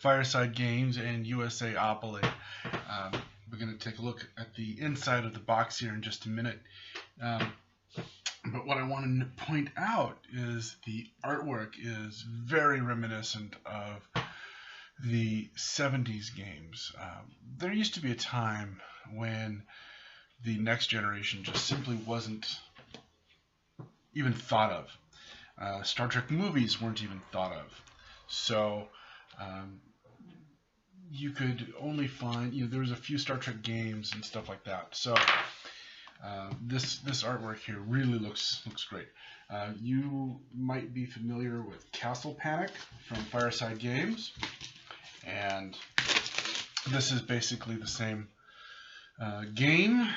Fireside Games and USAopoly. We're going to take a look at the inside of the box here in just a minute. But what I want to point out is the artwork is very reminiscent of the 70s games. There used to be a time when the next generation just simply wasn't even thought of. Star Trek movies weren't even thought of. So you could only find, there was a few Star Trek games and stuff like that. So this artwork here really looks great. You might be familiar with Castle Panic from Fireside Games, and this is basically the same game.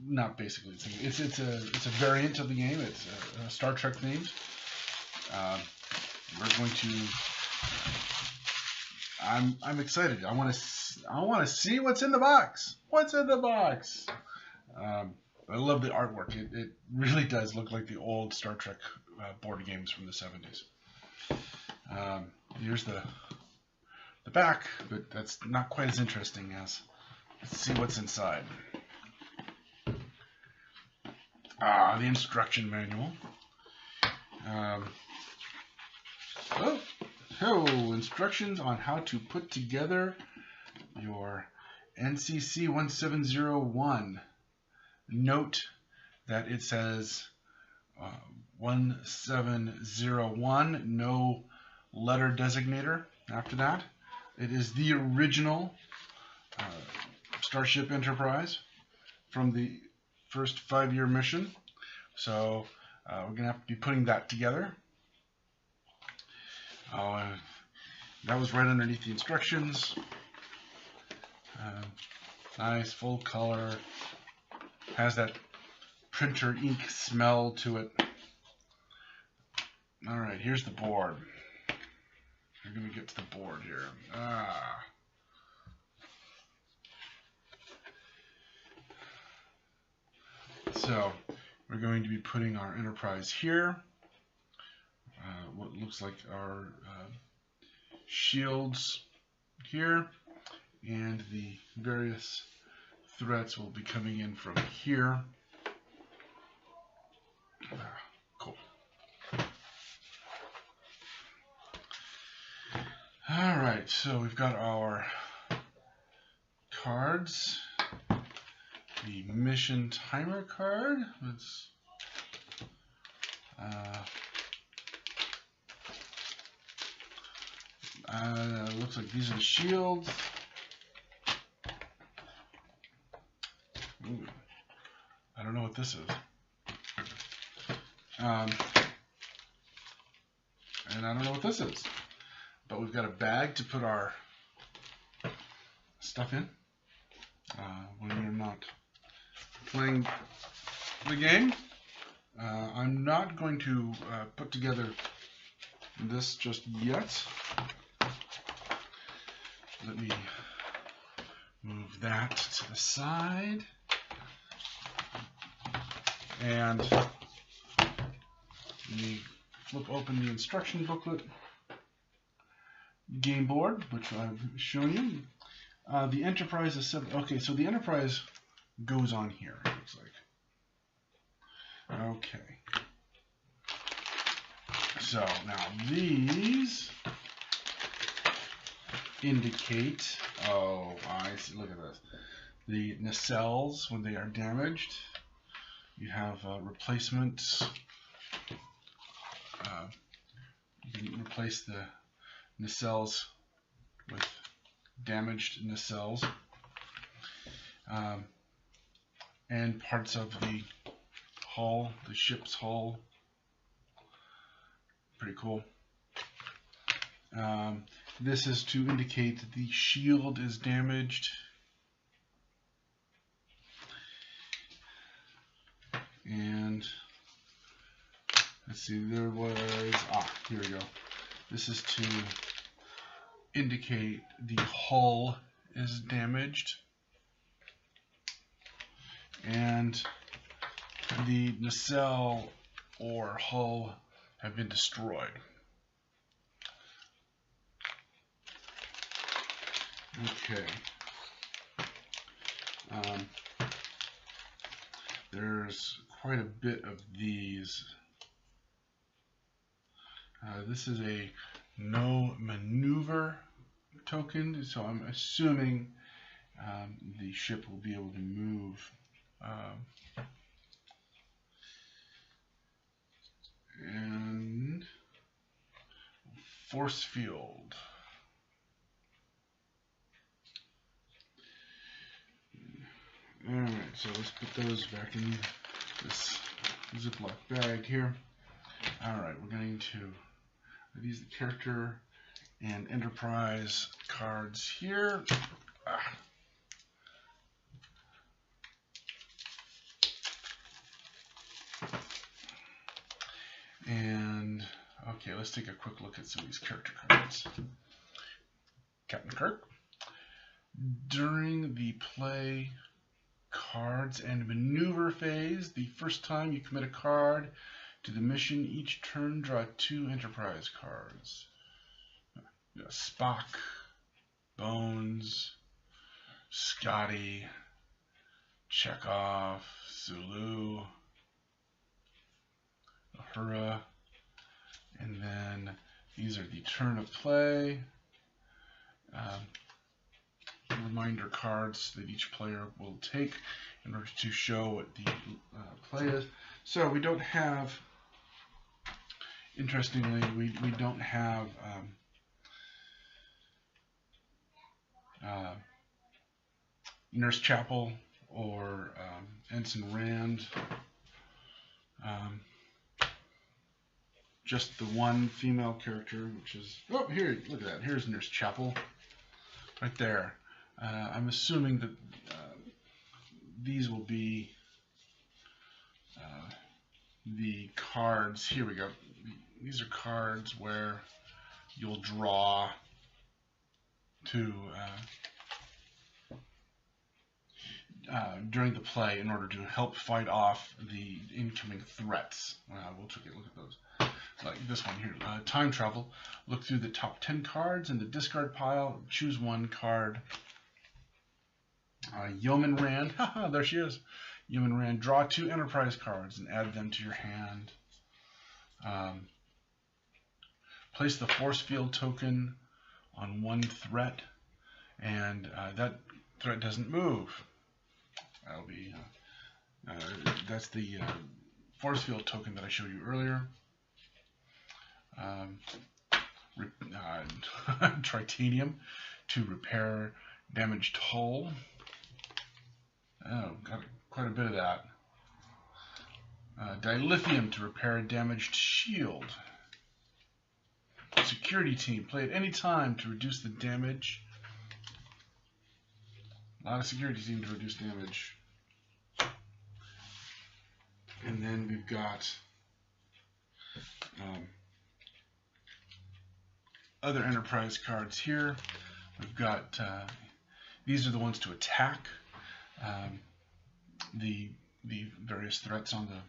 Not basically the same. It's a variant of the game. It's Star Trek themed. We're going to. I'm excited. I want to see what's in the box. What's in the box? I love the artwork. It really does look like the old Star Trek board games from the 70s. Here's the back, but that's not quite as interesting as. Let's see what's inside. The instruction manual. Instructions on how to put together your NCC 1701. Note that it says 1701, no letter designator after that. It is the original Starship Enterprise from the first 5-year mission. So we're going to have to be putting that together. That was right underneath the instructions. Nice, full color. Has that printer ink smell to it. Alright, here's the board. We're going to get to the board here. So, we're going to be putting our Enterprise here. What looks like our shields here. And the various threats will be coming in from here. Cool. Alright, so we've got our cards. The mission timer card. Let's looks like these are the shields. Ooh, I don't know what this is. And I don't know what this is. But we've got a bag to put our stuff in when we're not playing the game. I'm not going to put together this just yet. Let me move that to the side. And let me flip open the instruction booklet. Game board, which I've shown you. The Enterprise is okay, so the Enterprise goes on here, it looks like. Okay. So now these indicate, I see, look at this. The nacelles, when they are damaged, you have replacements. You can replace the nacelles with damaged nacelles. And parts of the hull, the ship's hull. Pretty cool. This is to indicate that the shield is damaged. And let's see, there was, here we go. This is to indicate the hull is damaged. And the nacelle or hull have been destroyed. Okay. There's quite a bit of these. This is a no maneuver token, so I'm assuming the ship will be able to move. And force field. Alright, so let's put those back in this Ziploc bag here. Alright, we're going to these the character and enterprise cards here. And okay, let's take a quick look at some of these character cards. Captain Kirk. During the play cards and maneuver phase, the first time you commit a card to the mission, each turn draw 2 enterprise cards. Spock, Bones, Scotty, Chekhov, Sulu, Uhura, and then these are the turn of play. Reminder cards that each player will take in order to show what the play is. So we don't have, interestingly, we don't have Nurse Chapel or Ensign Rand. Just the one female character, which is, oh, here, look at that. Here's Nurse Chapel, right there. I'm assuming that these will be the cards. Here we go. These are cards where you'll draw to during the play in order to help fight off the incoming threats. We'll take a look at those. Like this one here, time travel. Look through the top 10 cards in the discard pile. Choose one card. Yeoman Rand, haha, there she is. Yeoman Rand, draw 2 enterprise cards and add them to your hand. Place the force field token on one threat, and that threat doesn't move. That'll be that's the force field token that I showed you earlier. Tritanium to repair damaged hull. Oh, got quite a bit of that. Dilithium to repair a damaged shield. Security team, play at any time to reduce the damage. A lot of security team to reduce damage. And then we've got other enterprise cards here. We've got these are the ones to attack the various threats on the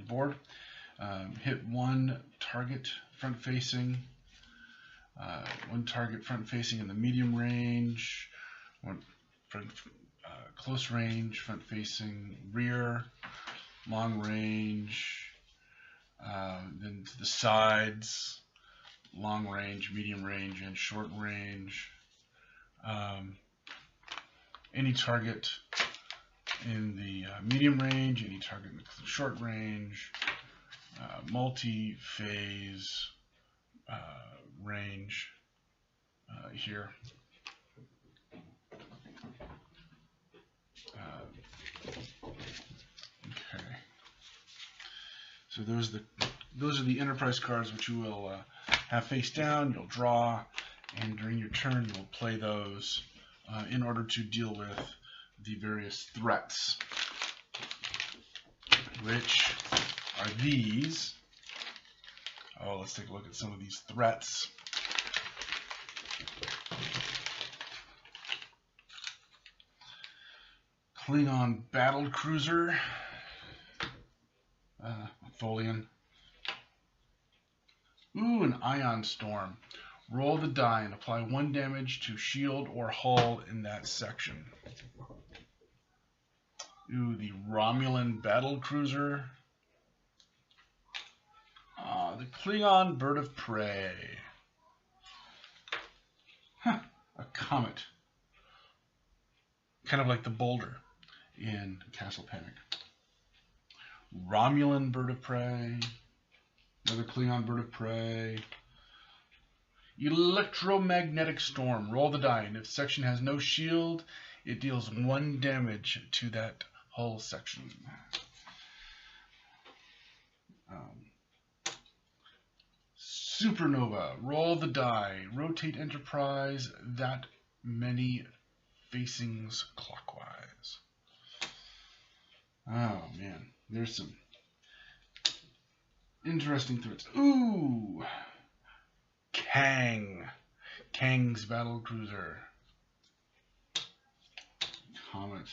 board. Hit one target front facing, in the medium range, one close range, front facing, rear, long range, then to the sides, long range, medium range, and short range. Any target in the medium range, any target in the short range, multi-phase range here. Okay. So those are the enterprise cards which you will have face down. You'll draw, and during your turn you'll play those in order to deal with the various threats, which are these. Oh, let's take a look at some of these threats. Klingon battle cruiser, Tholian. Ooh, an ion storm. Roll the die and apply 1 damage to shield or hull in that section. Ooh, the Romulan battle cruiser. The Klingon bird of prey. Huh, a comet. Kind of like the boulder in Castle Panic. Romulan bird of prey. Another Klingon bird of prey. Electromagnetic storm. Roll the die, and if section has no shield, it deals 1 damage to that hull section. Supernova. Roll the die. Rotate Enterprise that many facings clockwise. Oh man, there's some interesting threats. Ooh, Kang's battle cruiser. Comet.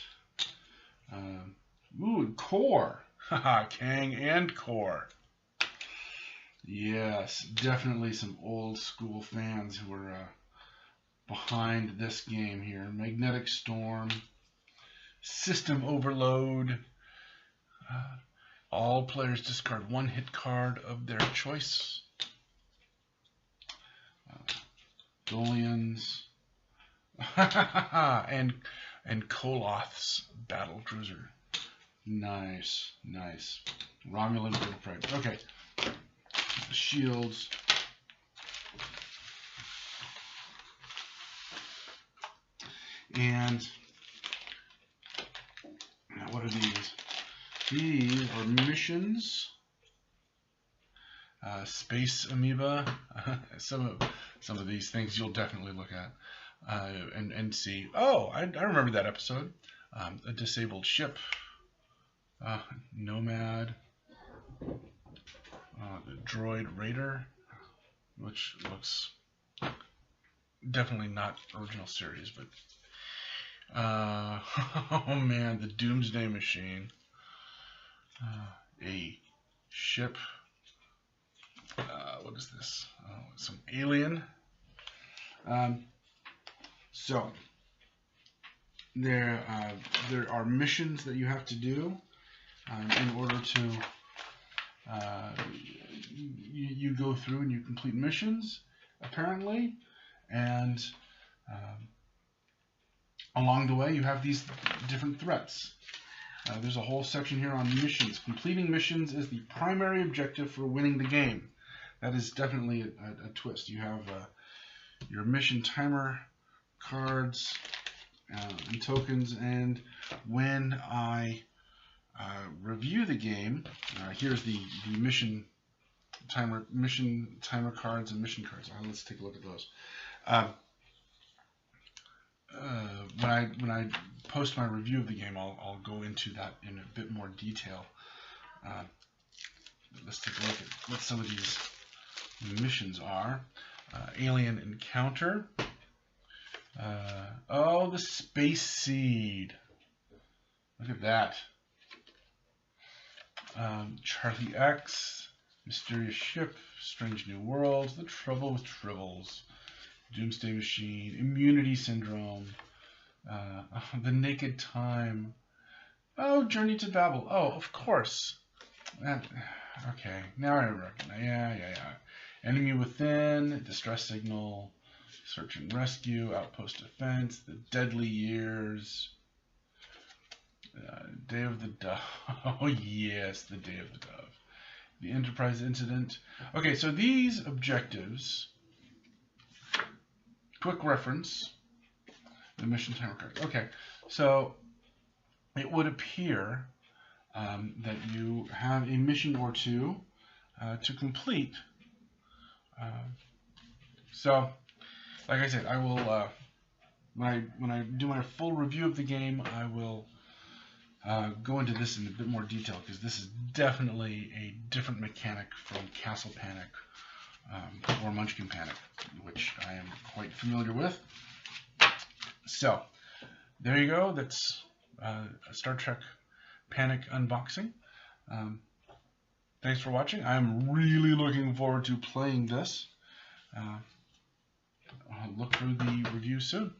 Ooh, and Core. Haha, Kang and Core. Yes, definitely some old school fans who are behind this game here. Magnetic Storm. System Overload. All players discard 1 hit card of their choice. Dolians. and Koloth's battle cruiser. Nice, nice. Romulan bird of prey. Okay. Shields. And now what are these? These are missions. Space amoeba. Some of these things you'll definitely look at and see. Oh, I remember that episode. A disabled ship. Nomad. The Droid Raider, which looks definitely not original series, but oh man, the Doomsday Machine. A ship. What is this? Some alien. So there are missions that you have to do in order to. You go through and you complete missions, apparently, and along the way you have these different threats. There's a whole section here on missions. Completing missions is the primary objective for winning the game. That is definitely a twist. You have your mission timer cards and tokens, and when I review the game, here's the mission timer cards and mission cards. Let's take a look at those. When I post my review of the game, I'll go into that in a bit more detail. Let's take a look at what some of these missions are. Alien Encounter. Oh, the Space Seed. Look at that. Charlie X, Mysterious Ship, Strange New Worlds, The Trouble with Tribbles, Doomsday Machine, Immunity Syndrome, The Naked Time. Oh, Journey to Babel. Oh, of course. Okay, now I recognize. Yeah. Enemy Within, Distress Signal, Search and Rescue, Outpost Defense, The Deadly Years, Day of the Dove. Oh yes, the Day of the Dove. The Enterprise Incident. Okay, so these objectives, quick reference, the mission timer card. Okay, so it would appear that you have a mission or two to complete. So, like I said, I will when I do my full review of the game, I will go into this in a bit more detail, because this is definitely a different mechanic from Castle Panic or Munchkin Panic, which I am quite familiar with. So, there you go. That's a Star Trek Panic unboxing. Thanks for watching. I'm really looking forward to playing this. look for the review soon.